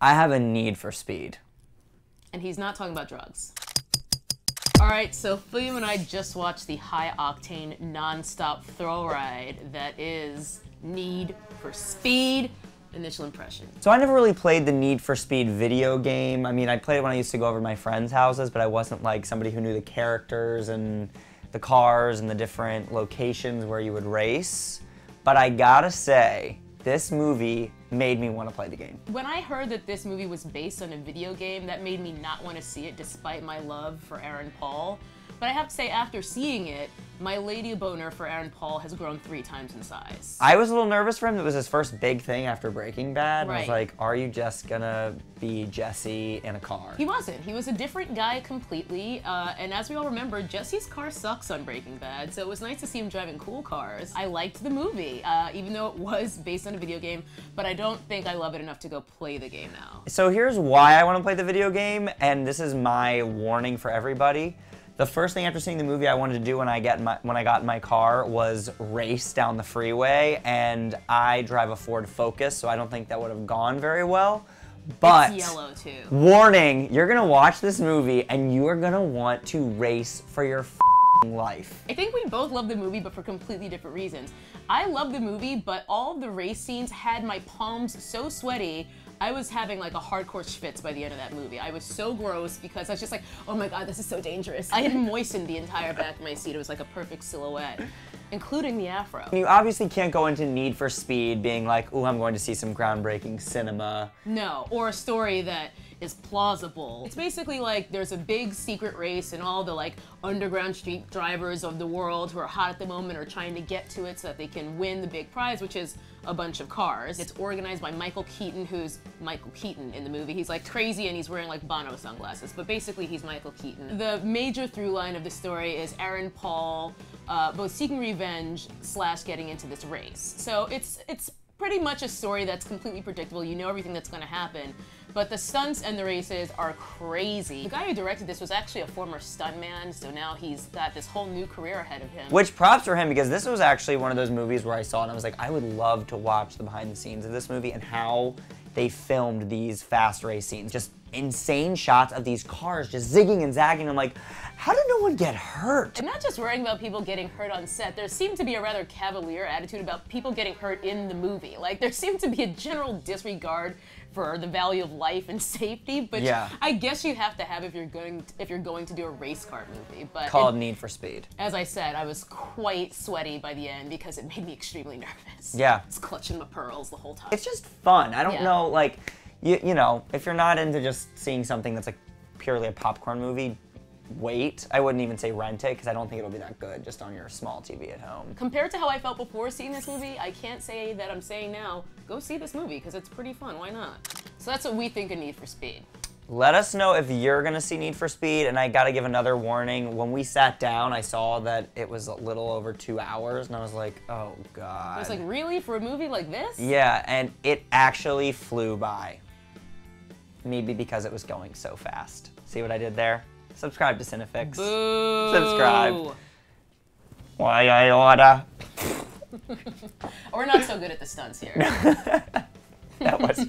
I have a need for speed. And he's not talking about drugs. All right, so Philliam and I just watched the high-octane, non-stop thrill ride that is Need for Speed. Initial impression. So I never really played the Need for Speed video game. I mean, I played it when I used to go over to my friends' houses, but I wasn't like somebody who knew the characters and the cars and the different locations where you would race. But I gotta say, this movie made me want to play the game. When I heard that this movie was based on a video game, that made me not want to see it despite my love for Aaron Paul. But I have to say, after seeing it, my lady boner for Aaron Paul has grown 3 times in size. I was a little nervous for him. It was his first big thing after Breaking Bad. Right. I was like, are you just gonna be Jesse in a car? He wasn't. He was a different guy completely. And as we all remember, Jesse's car sucks on Breaking Bad, so it was nice to see him driving cool cars. I liked the movie, even though it was based on a video game, but I don't think I love it enough to go play the game now. So here's why I want to play the video game, and this is my warning for everybody. The first thing after seeing the movie I wanted to do when I got in my car was race down the freeway, and I drive a Ford Focus, so I don't think that would have gone very well. But it's yellow too. Warning, you're gonna watch this movie and you are gonna want to race for your life. I think we both love the movie, but for completely different reasons. I love the movie, but all of the race scenes had my palms so sweaty, I was having like a hardcore schwitz by the end of that movie. I was so gross because I was just like, oh my god, this is so dangerous. I had moistened the entire back of my seat. It was like a perfect silhouette, including the afro. You obviously can't go into Need for Speed being like, ooh, I'm going to see some groundbreaking cinema. No, or a story that is plausible. It's basically like there's a big secret race and all the like underground street drivers of the world who are hot at the moment are trying to get to it so that they can win the big prize, which is a bunch of cars. It's organized by Michael Keaton, who's Michael Keaton in the movie. He's like crazy and he's wearing like Bono sunglasses, but basically he's Michael Keaton. The major through line of the story is Aaron Paul both seeking revenge / getting into this race. So it's pretty much a story that's completely predictable. You know everything that's gonna happen. But the stunts and the races are crazy. The guy who directed this was actually a former stuntman, so now he's got this whole new career ahead of him. Which props for him, because this was actually one of those movies where I saw it and I was like, I would love to watch the behind the scenes of this movie and how they filmed these fast race scenes. Just insane shots of these cars just zigging and zagging. I'm like, how did no one get hurt? I'm not just worrying about people getting hurt on set. There seemed to be a rather cavalier attitude about people getting hurt in the movie. Like, there seemed to be a general disregard for the value of life and safety, but yeah. I guess you have to have if you're going to do a race car movie. But called Need for Speed. As I said, I was quite sweaty by the end because it made me extremely nervous. Yeah. I was clutching my pearls the whole time. It's just fun. I don't know, like, you know, if you're not into just seeing something that's like purely a popcorn movie, wait. I wouldn't even say rent it, because I don't think it'll be that good just on your small TV at home. Compared to how I felt before seeing this movie, I can't say that I'm saying now, go see this movie, because it's pretty fun, why not? So that's what we think of Need for Speed. Let us know if you're gonna see Need for Speed, and I gotta give another warning. When we sat down, I saw that it was a little over 2 hours, and I was like, oh god. I was like, really? For a movie like this? Yeah, and it actually flew by. Maybe because it was going so fast. See what I did there? Subscribe to Cinefix. Boo! Subscribe. Why I order. We're not so good at the stunts here. That was...